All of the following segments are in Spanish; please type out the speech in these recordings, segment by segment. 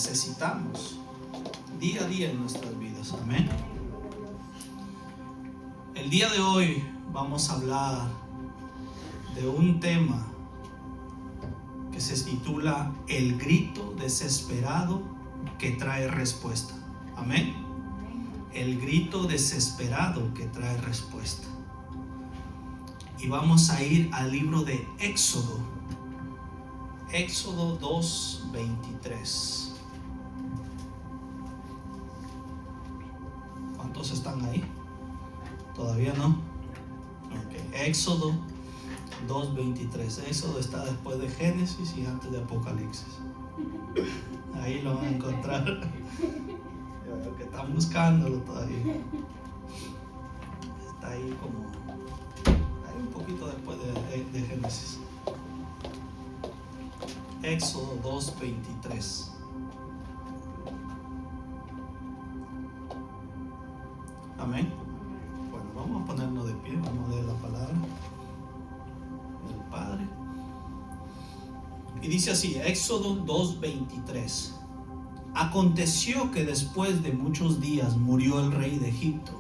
necesitamos día a día en nuestras vidas. Amén. El día de hoy vamos a hablar de un tema que se titula El grito desesperado que trae respuesta. Amén. El grito desesperado que trae respuesta. Y vamos a ir al libro de Éxodo 2:23. ¿Cuántos están ahí? ¿Todavía no? Okay. Éxodo 2:23. Éxodo está después de Génesis y antes de Apocalipsis. Ahí lo van a encontrar. Yo veo que están buscándolo todavía. Está ahí como un poquito después de Génesis. Éxodo 2:23. Amén. Bueno, vamos a ponernos de pie, vamos a leer la palabra del Padre. Y dice así, Éxodo 2:23. Aconteció que después de muchos días murió el rey de Egipto,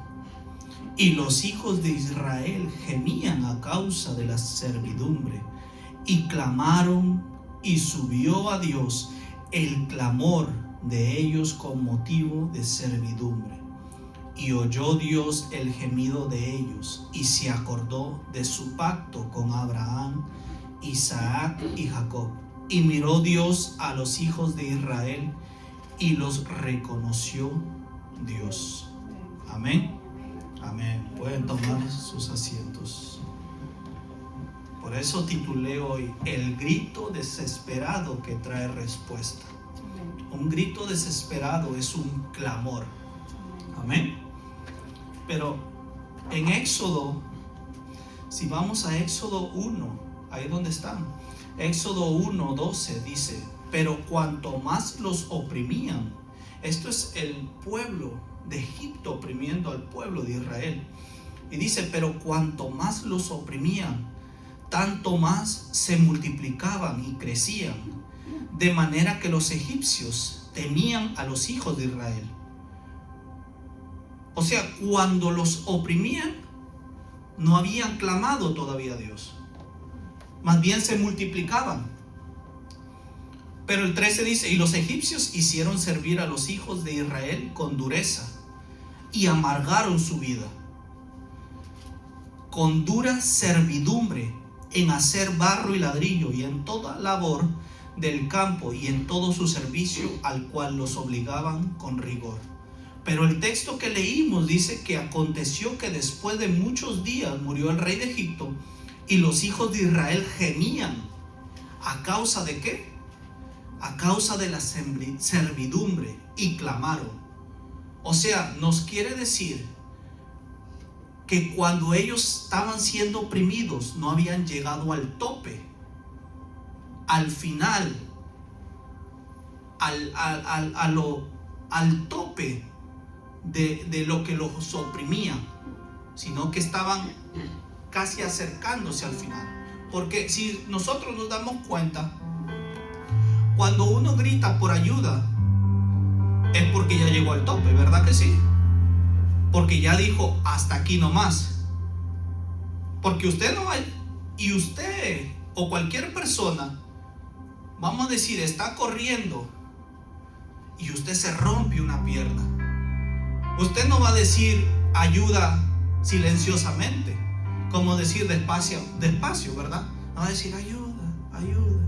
y los hijos de Israel gemían a causa de la servidumbre, y clamaron, y subió a Dios el clamor de ellos con motivo de servidumbre. Y oyó Dios el gemido de ellos, y se acordó de su pacto con Abraham, Isaac y Jacob. Y miró Dios a los hijos de Israel, y los reconoció Dios. Amén. Amén. Pueden tomar sus asientos. Por eso titulé hoy El grito desesperado que trae respuesta. Un grito desesperado es un clamor. Amén. Pero en Éxodo, si vamos a Éxodo 1, ahí donde están, Éxodo 1:12 dice, pero cuanto más los oprimían, esto es el pueblo de Egipto oprimiendo al pueblo de Israel, y dice, pero cuanto más los oprimían, tanto más se multiplicaban y crecían, de manera que los egipcios temían a los hijos de Israel. O sea, cuando los oprimían, no habían clamado todavía a Dios, más bien se multiplicaban. Pero el 13 dice, y los egipcios hicieron servir a los hijos de Israel con dureza, y amargaron su vida con dura servidumbre en hacer barro y ladrillo, y en toda labor del campo, y en todo su servicio, al cual los obligaban con rigor. Pero el texto que leímos dice que aconteció que después de muchos días murió el rey de Egipto, y los hijos de Israel gemían. ¿A causa de qué? A causa de la servidumbre, y clamaron. O sea, nos quiere decir que cuando ellos estaban siendo oprimidos, no habían llegado al tope, al final, al tope de lo que los oprimía, sino que estaban casi acercándose al final. Porque si nosotros nos damos cuenta, cuando uno grita por ayuda, es porque ya llegó al tope, ¿verdad que sí? Porque ya dijo, hasta aquí nomás. Porque usted no va, y usted o cualquier persona, vamos a decir, está corriendo y usted se rompe una pierna. Usted no va a decir ayuda silenciosamente, como decir despacio, ¿verdad? No va a decir ayuda, ayuda.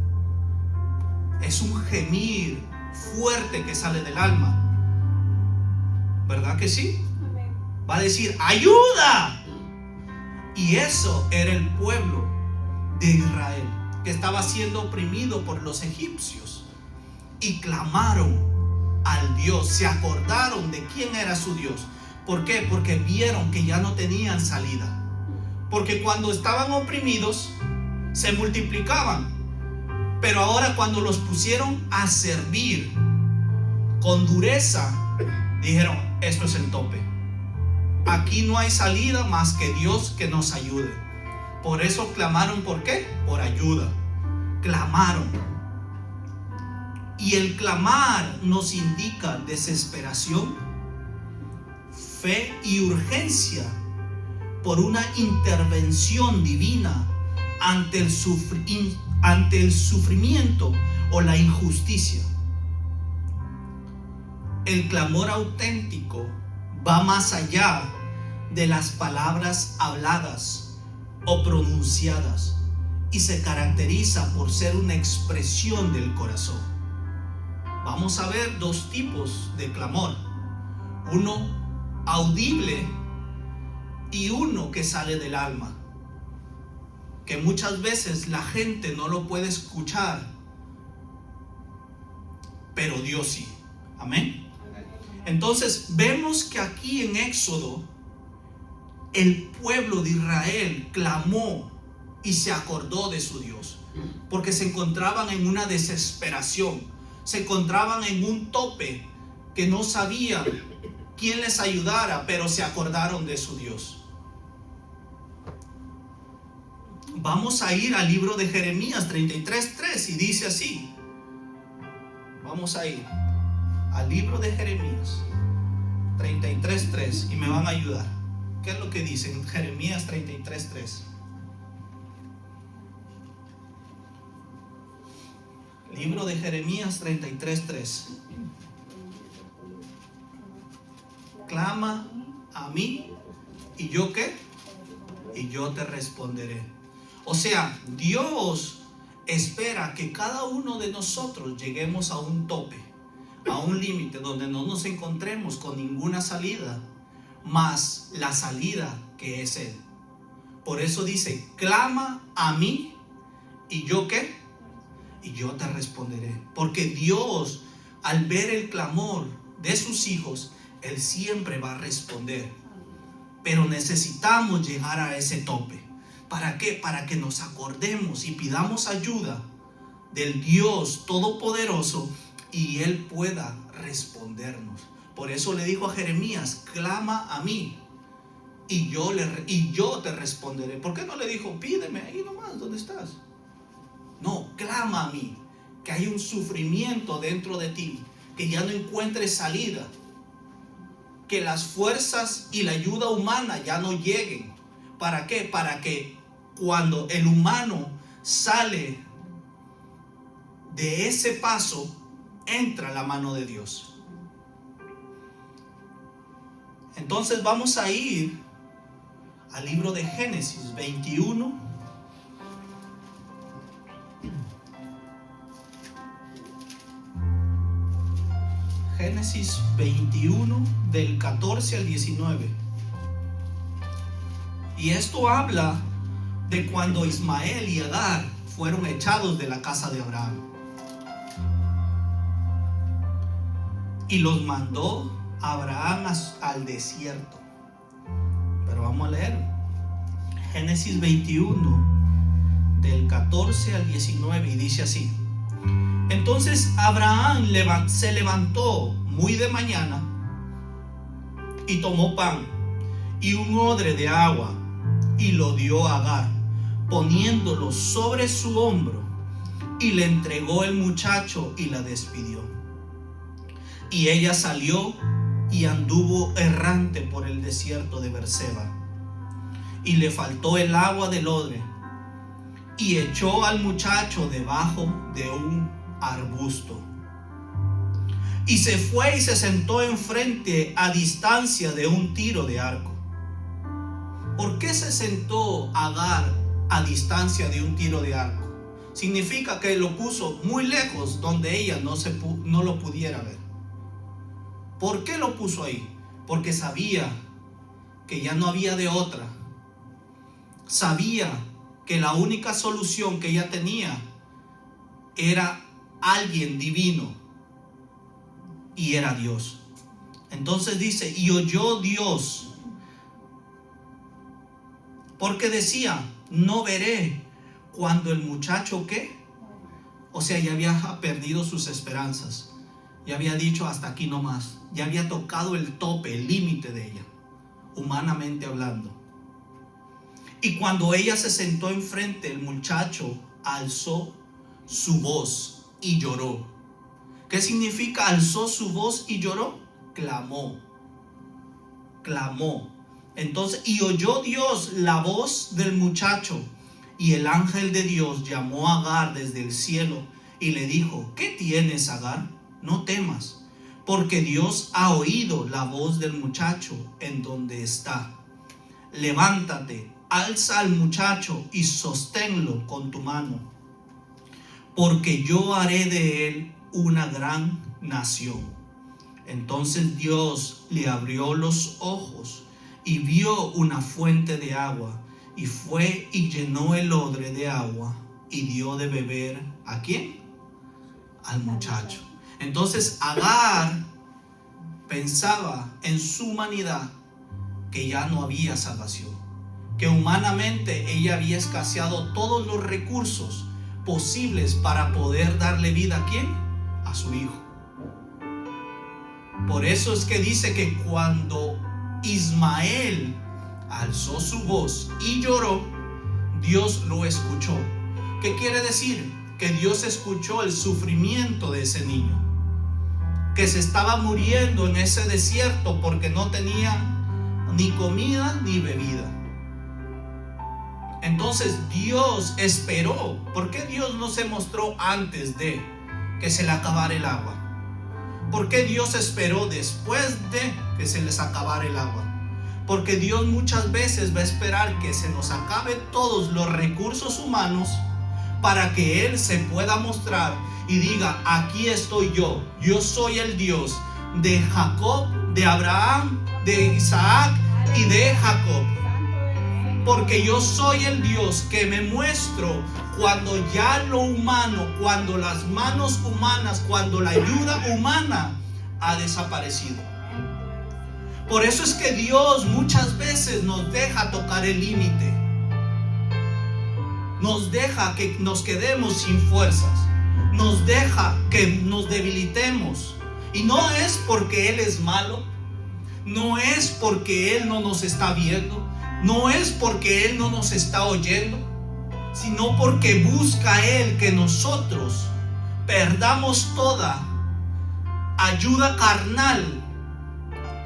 Es un gemir fuerte que sale del alma, ¿verdad que sí? Va a decir ayuda. Y eso era el pueblo de Israel, que estaba siendo oprimido por los egipcios, y clamaron al Dios, se acordaron de quién era su Dios. ¿Por qué? Porque vieron que ya no tenían salida. Porque cuando estaban oprimidos se multiplicaban, pero ahora cuando los pusieron a servir con dureza, dijeron, esto es el tope. Aquí no hay salida más que Dios que nos ayude. Por eso clamaron, ¿por qué? Por ayuda. Clamaron. Y el clamar nos indica desesperación, fe y urgencia por una intervención divina ante el sufrimiento o la injusticia. El clamor auténtico va más allá de las palabras habladas o pronunciadas y se caracteriza por ser una expresión del corazón. Vamos a ver dos tipos de clamor: uno audible y uno que sale del alma, que muchas veces la gente no lo puede escuchar, pero Dios sí. Amén. Entonces vemos que aquí en Éxodo el pueblo de Israel clamó y se acordó de su Dios, porque se encontraban en una desesperación, se encontraban en un tope que no sabían quién les ayudara, pero se acordaron de su Dios. Vamos a ir al libro de Jeremías 33:3 y dice así. Vamos a ir al libro de Jeremías 33:3 y me van a ayudar. ¿Qué es lo que dice en Jeremías 33:3? Libro de Jeremías 33:3. Clama a mí y yo ¿qué? Y yo te responderé. O sea, Dios espera que cada uno de nosotros lleguemos a un tope, a un límite donde no nos encontremos con ninguna salida más la salida que es Él. Por eso dice, clama a mí y yo ¿qué? Y yo te responderé. Porque Dios, al ver el clamor de sus hijos, Él siempre va a responder. Pero necesitamos llegar a ese tope. ¿Para qué? Para que nos acordemos y pidamos ayuda del Dios Todopoderoso y Él pueda respondernos. Por eso le dijo a Jeremías, clama a mí y yo te responderé. ¿Por qué no le dijo, pídeme ahí nomás, ¿dónde estás? No, clama a mí, que hay un sufrimiento dentro de ti, que ya no encuentres salida, que las fuerzas y la ayuda humana ya no lleguen. ¿Para qué? Para que cuando el humano sale de ese paso, entra la mano de Dios. Entonces vamos a ir al libro de Génesis 21. Génesis 21 del 14 al 19. Y esto habla de cuando Ismael y Agar fueron echados de la casa de Abraham. Y los mandó Abraham al desierto. Pero vamos a leer Génesis 21 del 14 al 19 y dice así. Entonces Abraham se levantó muy de mañana y tomó pan y un odre de agua y lo dio a Agar, poniéndolo sobre su hombro, y le entregó el muchacho y la despidió. Y ella salió y anduvo errante por el desierto de Berseba, y le faltó el agua del odre, y echó al muchacho debajo de un arbusto, y se fue y se sentó enfrente a distancia de un tiro de arco. ¿Por qué se sentó Agar a distancia de un tiro de arco? Significa que lo puso muy lejos donde ella no lo pudiera ver. ¿Por qué lo puso ahí? Porque sabía que ya no había de otra. Sabía que la única solución que ella tenía era alguien divino, y era Dios. Entonces dice, y oyó Dios, porque decía, no veré cuando el muchacho ¿qué? O sea, ya había perdido sus esperanzas. Ya había dicho hasta aquí no más. Ya había tocado el tope, el límite de ella, humanamente hablando. Y cuando ella se sentó enfrente, el muchacho alzó su voz y lloró. ¿Qué significa alzó su voz y lloró? Clamó. Entonces, y oyó Dios la voz del muchacho, y el ángel de Dios llamó a Agar desde el cielo y le dijo: ¿qué tienes, Agar? No temas, porque Dios ha oído la voz del muchacho en donde está. Levántate, alza al muchacho y sosténlo con tu mano, porque yo haré de él una gran nación. Entonces Dios le abrió los ojos y vio una fuente de agua, y fue y llenó el odre de agua y dio de beber ¿a quién? Al muchacho. Entonces Agar pensaba en su humanidad que ya no había salvación, que humanamente ella había escaseado todos los recursos posibles para poder darle vida ¿a quién? A su hijo. Por eso es que dice que cuando Ismael alzó su voz y lloró, Dios lo escuchó. ¿Qué quiere decir? Que Dios escuchó el sufrimiento de ese niño, que se estaba muriendo en ese desierto porque no tenía ni comida ni bebida. Entonces Dios esperó. ¿Por qué Dios no se mostró antes de que se le acabara el agua? ¿Por qué Dios esperó después de que se les acabara el agua? Porque Dios muchas veces va a esperar que se nos acaben todos los recursos humanos para que Él se pueda mostrar y diga: aquí estoy yo soy el Dios de Jacob, de Abraham, de Isaac y de Jacob. Porque yo soy el Dios que me muestro cuando ya lo humano, cuando las manos humanas, cuando la ayuda humana ha desaparecido. Por eso es que Dios muchas veces nos deja tocar el límite. Nos deja que nos quedemos sin fuerzas. Nos deja que nos debilitemos. Y no es porque Él es malo. No es porque Él no nos está viendo. No es porque Él no nos está oyendo, sino porque busca Él que nosotros perdamos toda ayuda carnal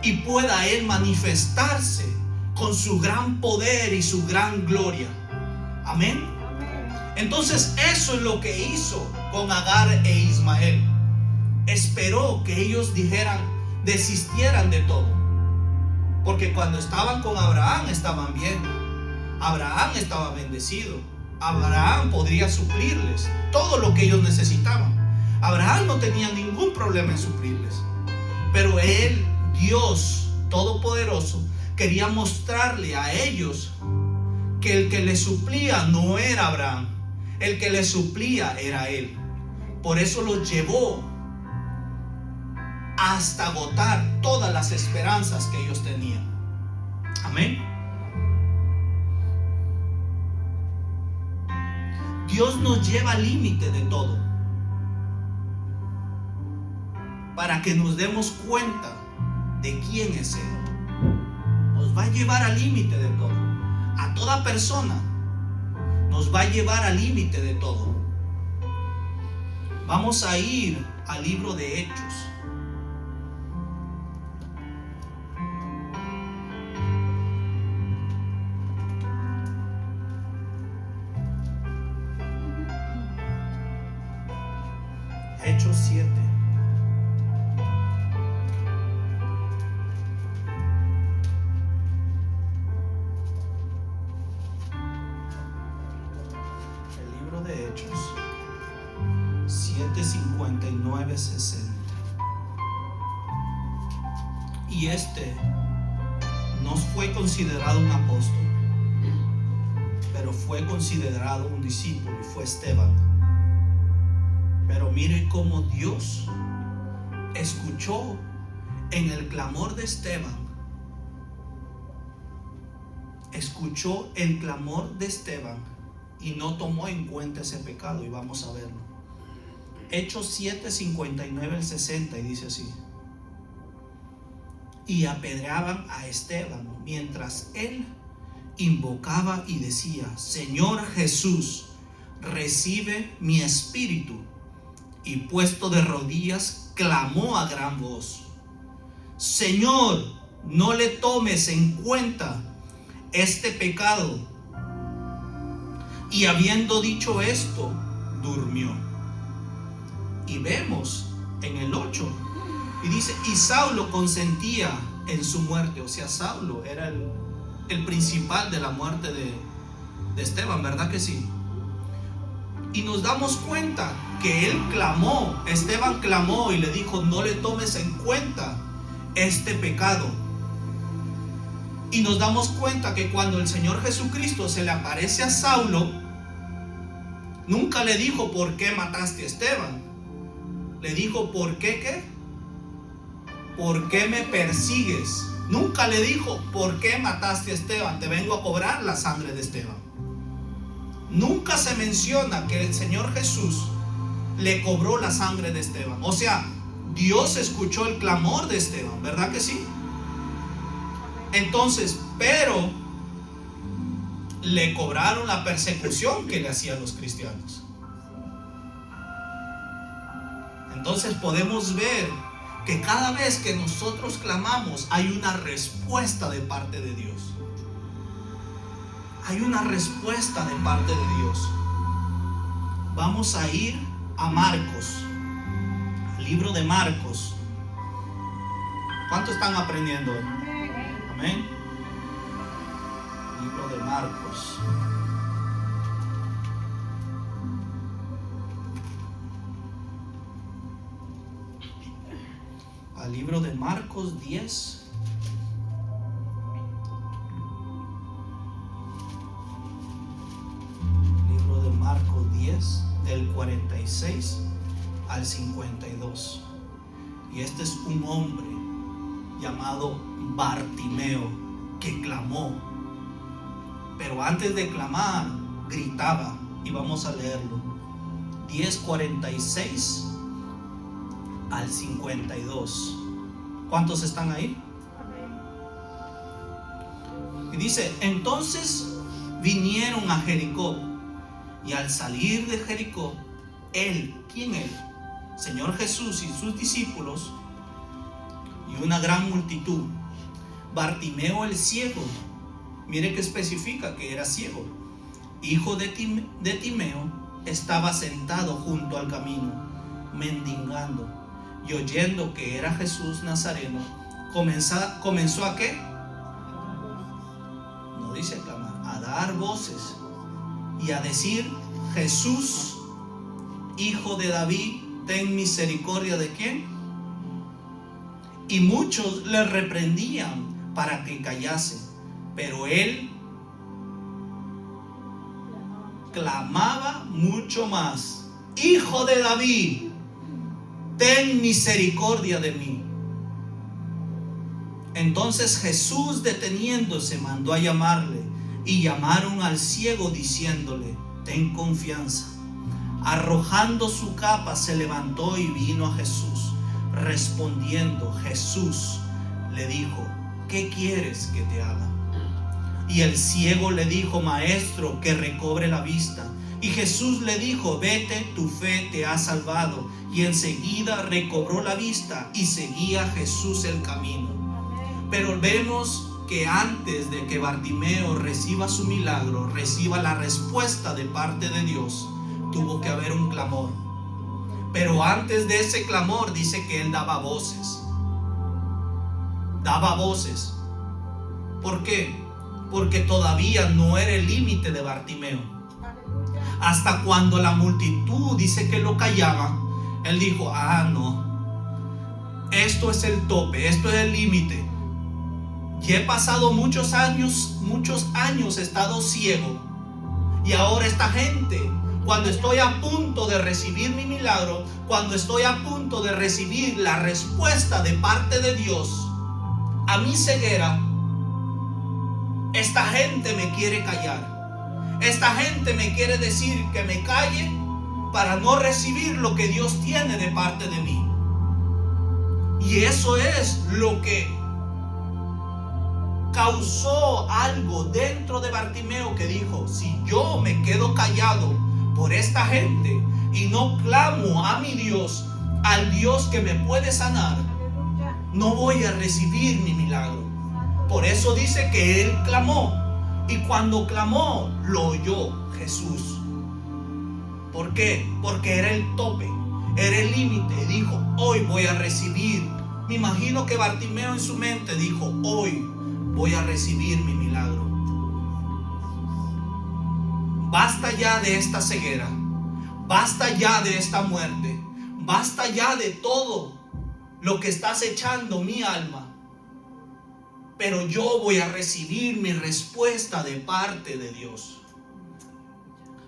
y pueda Él manifestarse con su gran poder y su gran gloria. Amén. Entonces eso es lo que hizo con Agar e Ismael. Esperó que ellos desistieran de todo. Porque cuando estaban con Abraham estaban bien. Abraham estaba bendecido. Abraham podría suplirles todo lo que ellos necesitaban. Abraham no tenía ningún problema en suplirles. Pero Él, Dios Todopoderoso, quería mostrarle a ellos que el que les suplía no era Abraham. El que les suplía era Él. Por eso los llevó hasta agotar todas las esperanzas que ellos tenían. Amén. Dios nos lleva al límite de todo para que nos demos cuenta de quién es Él. Nos va a llevar al límite de todo. A toda persona nos va a llevar al límite de todo. Vamos a ir al libro de Hechos. Hechos 7. El libro de Hechos 7, 59, 60. Y no fue considerado un apóstol, pero fue considerado un discípulo, y fue Esteban. Pero mire cómo Dios escuchó en el clamor de Esteban. Escuchó el clamor de Esteban y no tomó en cuenta ese pecado. Y vamos a verlo. Hechos 7, 59 al 60, y dice así: y apedreaban a Esteban mientras él invocaba y decía: Señor Jesús, recibe mi espíritu. y puesto de rodillas, clamó a gran voz: Señor, no le tomes en cuenta este pecado. Y habiendo dicho esto, durmió. Y vemos en el 8, y dice: y Saulo consentía en su muerte. O sea, Saulo era el principal de la muerte de Esteban, ¿verdad que sí? Y nos damos cuenta que él clamó, Esteban clamó y le dijo: no le tomes en cuenta este pecado. Y nos damos cuenta que cuando el Señor Jesucristo se le aparece a Saulo, nunca le dijo: ¿por qué mataste a Esteban? Le dijo: ¿por qué qué? ¿Por qué me persigues? Nunca le dijo: ¿por qué mataste a Esteban? Te vengo a cobrar la sangre de Esteban. Nunca se menciona que el Señor Jesús le cobró la sangre de Esteban. O sea, Dios escuchó el clamor de Esteban, ¿verdad que sí? Entonces, pero le cobraron la persecución que le hacían los cristianos. Entonces podemos ver que cada vez que nosotros clamamos hay una respuesta de parte de Dios. Hay una respuesta de parte de Dios. Vamos a ir a Marcos, al libro de Marcos. ¿Cuántos están aprendiendo hoy? Amén. Libro de Marcos. Al libro de Marcos 10. Libro de Marcos 10, del 46 al 52. Y este es un hombre llamado Bartimeo que clamó. Pero antes de clamar, gritaba. Y vamos a leerlo. 10:46 al 52. ¿Cuántos están ahí? Y dice: entonces vinieron a Jericó, y al salir de Jericó, él, ¿quién él? Señor Jesús y sus discípulos, y una gran multitud. Bartimeo el ciego, mire que especifica que era ciego, hijo de Timeo, estaba sentado junto al camino, mendigando. Y oyendo que era Jesús Nazareno, comenzó a ¿qué? No dice clamar, a dar voces y a decir: Jesús, hijo de David, ten misericordia de ¿quién? Y muchos le reprendían para que callase, pero él clamaba mucho más: Hijo de David, ten misericordia de mí. Entonces Jesús, deteniéndose, mandó a llamarle, y llamaron al ciego diciéndole: ten confianza. Arrojando su capa, se levantó y vino a Jesús. Respondiendo, Jesús le dijo: ¿qué quieres que te haga? Y el ciego le dijo: Maestro, que recobre la vista. Y Jesús le dijo: vete, tu fe te ha salvado. Y enseguida recobró la vista y seguía a Jesús el camino. Pero vemos que antes de que Bartimeo reciba su milagro, reciba la respuesta de parte de Dios, tuvo que haber un clamor. Pero antes de ese clamor dice que él daba voces. Daba voces. ¿Por qué? Porque todavía no era el límite de Bartimeo. Hasta cuando la multitud dice que lo callaba, él dijo: no, esto es el tope, esto es el límite. Ya he pasado muchos años he estado ciego, y ahora esta gente, cuando estoy a punto de recibir mi milagro, cuando estoy a punto de recibir la respuesta de parte de Dios a mi ceguera, esta gente me quiere callar. Esta gente me quiere decir que me calle para no recibir lo que Dios tiene de parte de mí. Y eso es lo que causó algo dentro de Bartimeo, que dijo: si yo me quedo callado por esta gente y no clamo a mi Dios, al Dios que me puede sanar, no voy a recibir mi milagro. Por eso dice que él clamó, y cuando clamó lo oyó Jesús. ¿Por qué? Porque era el tope, era el límite. Dijo, hoy voy a recibir. Me imagino que Bartimeo en su mente dijo, hoy voy a recibir mi milagro. Basta ya de esta ceguera, basta ya de esta muerte, basta ya de todo lo que está acechando mi alma. Pero yo voy a recibir mi respuesta de parte de Dios.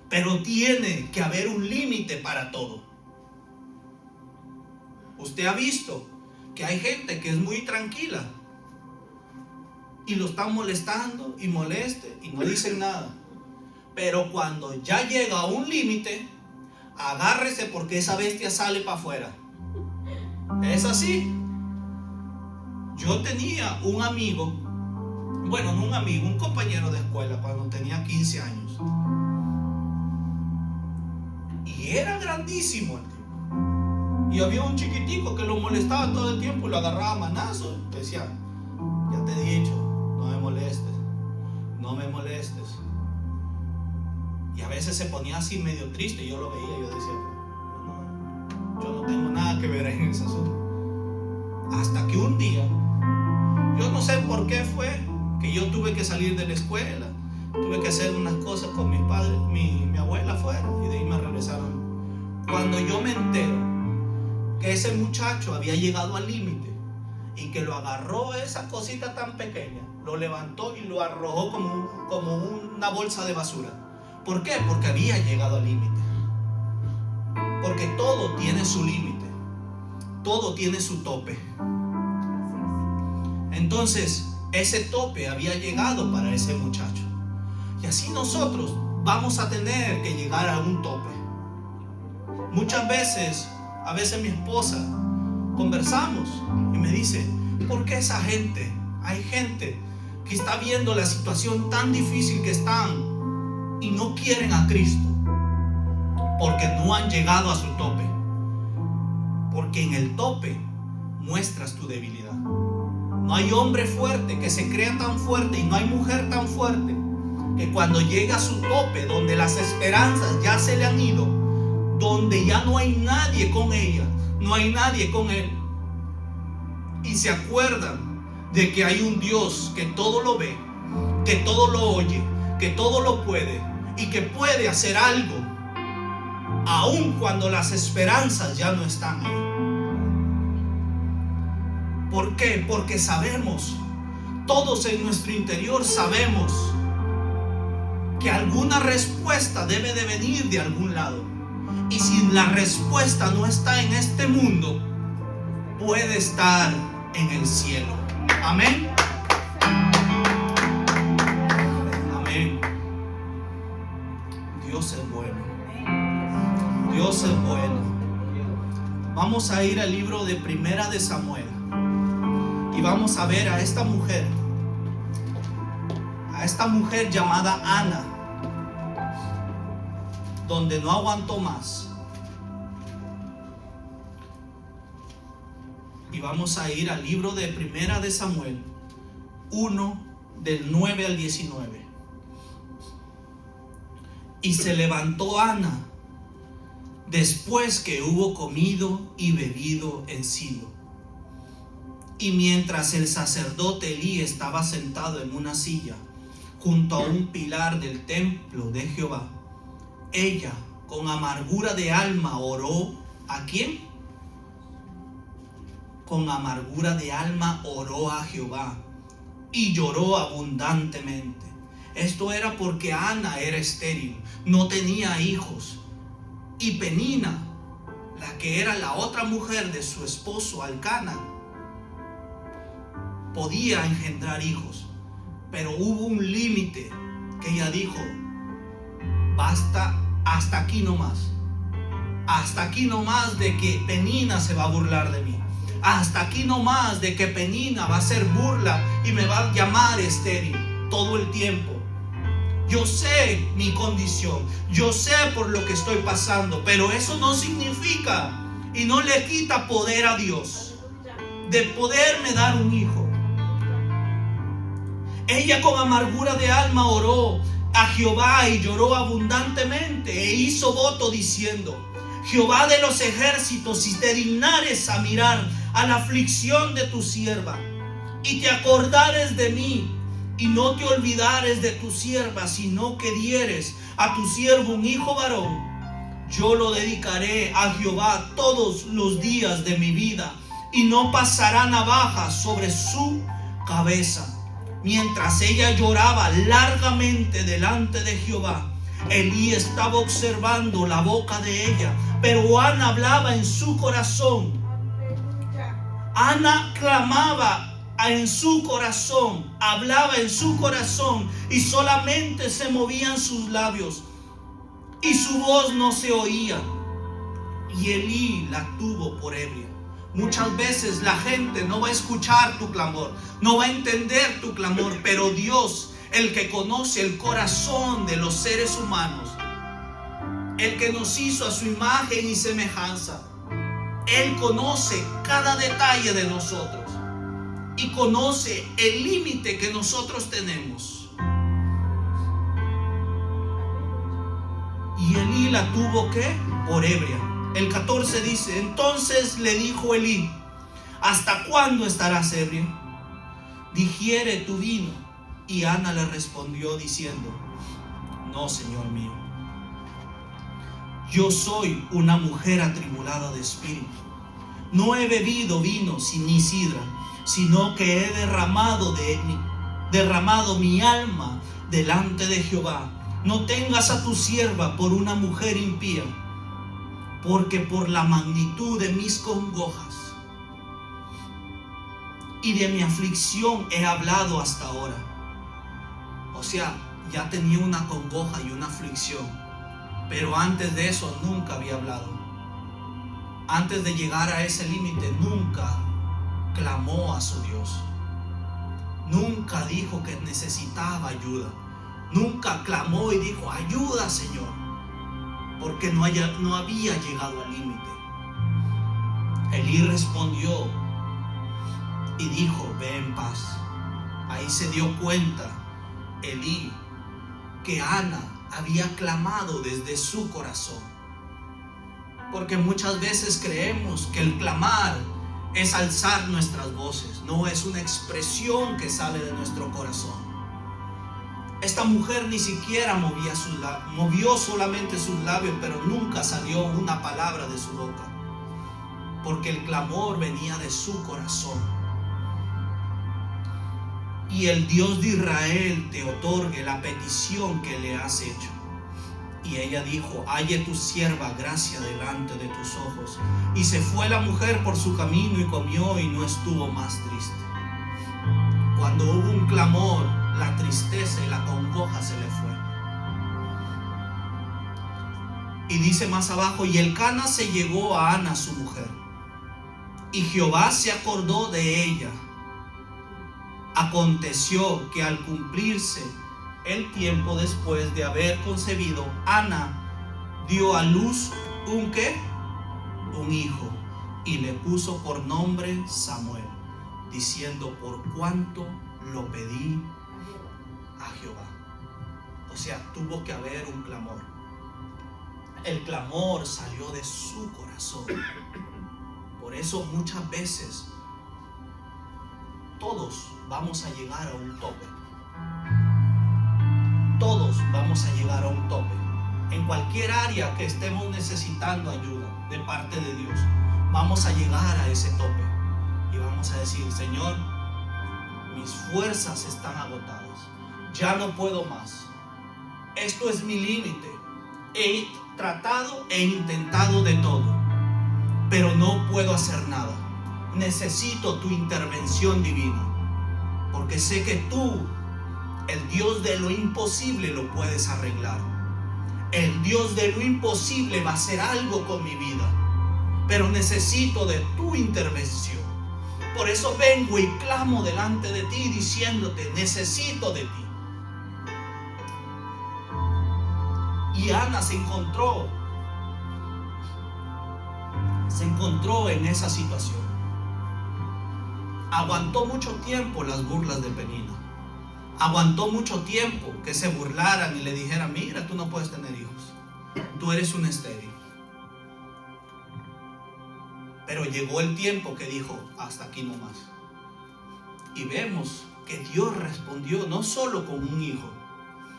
Pero tiene que haber un límite para todo. Usted ha visto que hay gente que es muy tranquila y lo están molestando y moleste y no dicen nada. Pero cuando ya llega a un límite, agárrese porque esa bestia sale para afuera. Es así. Yo tenía un amigo, bueno, no un amigo, un compañero de escuela cuando tenía 15 años. Y era grandísimo el tipo. Y había un chiquitico que lo molestaba todo el tiempo y lo agarraba a manazos. Decía, ya te he dicho, no me molestes, no me molestes. Y a veces se ponía así medio triste. Yo lo veía y yo decía, no, yo no tengo nada que ver en ese asunto. Hasta que un día, yo no sé por qué fue que yo tuve que salir de la escuela, tuve que hacer unas cosas con mis padres, mi abuela fuera, y de ahí me regresaron. Cuando yo me entero que ese muchacho había llegado al límite y que lo agarró esa cosita tan pequeña, lo levantó y lo arrojó como una bolsa de basura. ¿Por qué? Porque había llegado al límite. Porque todo tiene su límite, todo tiene su tope. Entonces, ese tope había llegado para ese muchacho. Y así nosotros vamos a tener que llegar a un tope. Muchas veces, a veces mi esposa, conversamos y me dice, ¿por qué esa gente? Hay gente que está viendo la situación tan difícil que están y no quieren a Cristo. Porque no han llegado a su tope. Porque en el tope muestras tu debilidad. No hay hombre fuerte que se crea tan fuerte y no hay mujer tan fuerte que cuando llega a su tope, donde las esperanzas ya se le han ido, donde ya no hay nadie con ella, no hay nadie con él, y se acuerdan de que hay un Dios que todo lo ve, que todo lo oye, que todo lo puede y que puede hacer algo aun cuando las esperanzas ya no están ahí. ¿Por qué? Porque sabemos, todos en nuestro interior sabemos que alguna respuesta debe de venir de algún lado. Y si la respuesta no está en este mundo, puede estar en el cielo. Amén. Amén. Dios es bueno. Dios es bueno. Vamos a ir al libro de Primera de Samuel. Y vamos a ver a esta mujer llamada Ana, donde no aguantó más. Y vamos a ir al libro de Primera de Samuel 1, del 9 al 19. Y se levantó Ana después que hubo comido y bebido en Silo. Y mientras el sacerdote Elí estaba sentado en una silla junto a un pilar del templo de Jehová, ella con amargura de alma oró. ¿A quién? Con amargura de alma oró a Jehová y lloró abundantemente. Esto era porque Ana era estéril, no tenía hijos, y Penina, la que era la otra mujer de su esposo Elcana, podía engendrar hijos. Pero hubo un límite que ella dijo, basta, hasta aquí nomás. Hasta aquí nomás de que Penina se va a burlar de mí. Hasta aquí nomás de que Penina va a hacer burla y me va a llamar estéril todo el tiempo. Yo sé mi condición, yo sé por lo que estoy pasando, pero eso no significa y no le quita poder a Dios de poderme dar un hijo. Ella con amargura de alma oró a Jehová y lloró abundantemente e hizo voto diciendo: Jehová de los ejércitos, si te dignares a mirar a la aflicción de tu sierva y te acordares de mí y no te olvidares de tu sierva, sino que dieres a tu siervo un hijo varón, yo lo dedicaré a Jehová todos los días de mi vida y no pasará navaja sobre su cabeza. Mientras ella lloraba largamente delante de Jehová, Elí estaba observando la boca de ella, pero Ana hablaba en su corazón. Ana clamaba en su corazón, hablaba en su corazón y solamente se movían sus labios y su voz no se oía. Y Elí la tuvo por ebria. Muchas veces la gente no va a escuchar tu clamor, no va a entender tu clamor, pero Dios, el que conoce el corazón de los seres humanos, el que nos hizo a su imagen y semejanza, Él conoce cada detalle de nosotros y conoce el límite que nosotros tenemos. Y Elí la tuvo ¿qué? Por ebria. El 14 dice: entonces le dijo Elí: ¿hasta cuándo estarás ebria? Digiere tu vino. Y Ana le respondió diciendo: no, Señor mío, yo soy una mujer atribulada de espíritu. No he bebido vino ni sidra, sino que he derramado mi alma delante de Jehová. No tengas a tu sierva por una mujer impía, porque por la magnitud de mis congojas y de mi aflicción he hablado hasta ahora. O sea, ya tenía una congoja y una aflicción, pero antes de eso nunca había hablado. Antes de llegar a ese límite nunca clamó a su Dios. Nunca dijo que necesitaba ayuda. Nunca clamó y dijo: ayuda, Señor, porque no había llegado al límite. Elí respondió y dijo: ve en paz. Ahí se dio cuenta Elí que Ana había clamado desde su corazón, porque muchas veces creemos que el clamar es alzar nuestras voces. No, es una expresión que sale de nuestro corazón. Esta mujer ni siquiera movía sus labios, movió solamente sus labios, pero nunca salió una palabra de su boca, porque el clamor venía de su corazón. Y el Dios de Israel te otorgue la petición que le has hecho. Y ella dijo: halle tu sierva gracia delante de tus ojos. Y se fue la mujer por su camino y comió y no estuvo más triste. Cuando hubo un clamor, la tristeza y la congoja se le fue. Y dice más abajo: y Elcana se llegó a Ana su mujer, y Jehová se acordó de ella. Aconteció que al cumplirse el tiempo después de haber concebido, Ana dio a luz un hijo, y le puso por nombre Samuel, diciendo: por cuanto lo pedí a Jehová. O sea, tuvo que haber un clamor. El clamor salió de su corazón. Por eso muchas veces todos vamos a llegar a un tope. Todos vamos a llegar a un tope. En cualquier área que estemos necesitando ayuda de parte de Dios, vamos a llegar a ese tope y vamos a decir: Señor, mis fuerzas están agotadas, ya no puedo más, esto es mi límite, he tratado e intentado de todo, pero no puedo hacer nada. Necesito tu intervención divina, porque sé que tú, el Dios de lo imposible, lo puedes arreglar. El Dios de lo imposible va a hacer algo con mi vida, pero necesito de tu intervención. Por eso vengo y clamo delante de ti diciéndote: necesito de ti. Y Ana se encontró en esa situación. Aguantó mucho tiempo las burlas de Penina. Aguantó mucho tiempo que se burlaran y le dijeran: mira, tú no puedes tener hijos, tú eres un estéril. Pero llegó el tiempo que dijo: hasta aquí no más. Y vemos que Dios respondió no solo con un hijo,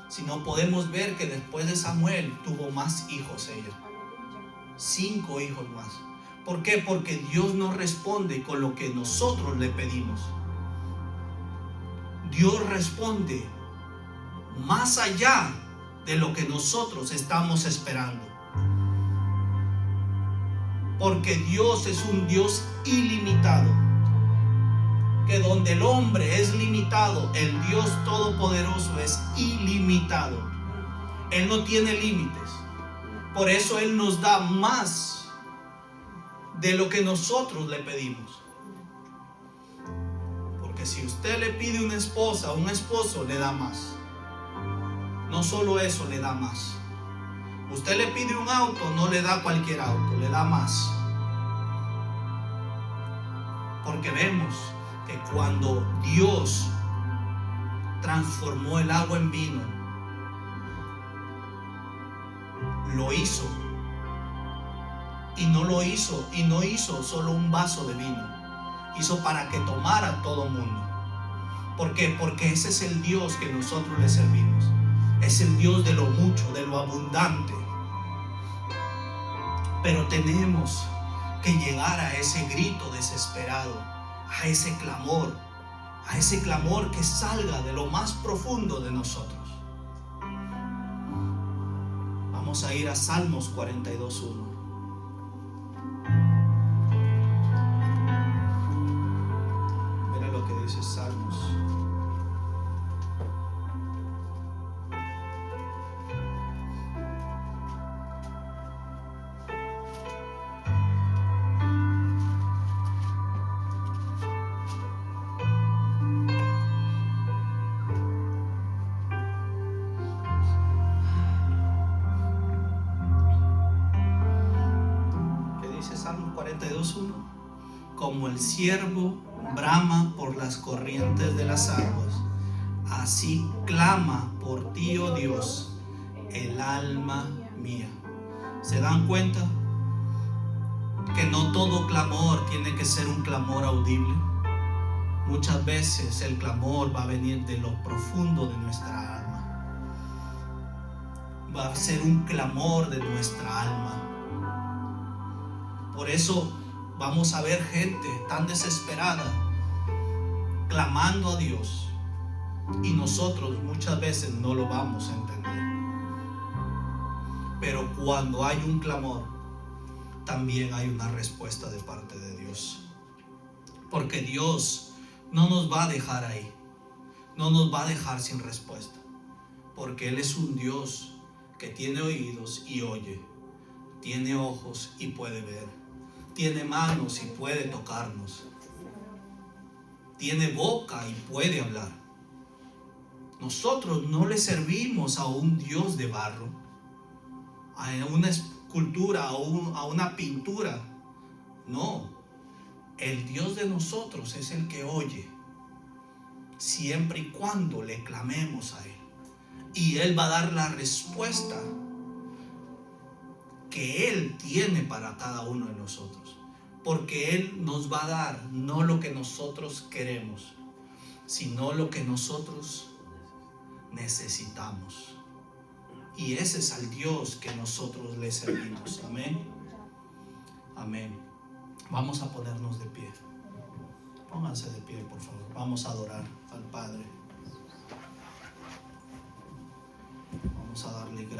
sino podemos ver que después de Samuel tuvo más hijos ella. 5 hijos más. ¿Por qué? Porque Dios no responde con lo que nosotros le pedimos. Dios responde más allá de lo que nosotros estamos esperando. Porque Dios es un Dios ilimitado. Que donde el hombre es limitado, el Dios Todopoderoso es ilimitado. Él no tiene límites. Por eso Él nos da más de lo que nosotros le pedimos. Porque si usted le pide una esposa o un esposo, le da más. No solo eso, le da más. Usted le pide un auto, no le da cualquier auto, le da más. Porque vemos que cuando Dios transformó el agua en vino, lo hizo. Y no hizo solo un vaso de vino. Hizo para que tomara todo el mundo. ¿Por qué? Porque ese es el Dios que nosotros le servimos. Es el Dios de lo mucho, de lo abundante. Pero tenemos que llegar a ese grito desesperado, a ese clamor que salga de lo más profundo de nosotros. Vamos a ir a Salmos 42:1. Mira lo que dice Salmos. Salmo 42:1. Como el ciervo brama por las corrientes de las aguas, así clama por ti, oh Dios, el alma mía. ¿Se dan cuenta que no todo clamor tiene que ser un clamor audible? Muchas veces el clamor va a venir de lo profundo de nuestra alma. Va a ser un clamor de nuestra alma. Por eso vamos a ver gente tan desesperada clamando a Dios, y nosotros muchas veces no lo vamos a entender. Pero cuando hay un clamor, también hay una respuesta de parte de Dios. Porque Dios no nos va a dejar ahí, no nos va a dejar sin respuesta. Porque Él es un Dios que tiene oídos y oye, tiene ojos y puede ver, tiene manos y puede tocarnos, tiene boca y puede hablar. Nosotros no le servimos a un Dios de barro, a una escultura, a una pintura. No, el Dios de nosotros es el que oye, siempre y cuando le clamemos a Él. Y Él va a dar la respuesta que Él tiene para cada uno de nosotros. Porque Él nos va a dar no lo que nosotros queremos, sino lo que nosotros necesitamos. Y ese es al Dios que nosotros le servimos. Amén. Amén. Vamos a ponernos de pie. Pónganse de pie, por favor. Vamos a adorar al Padre. Vamos a darle gracias.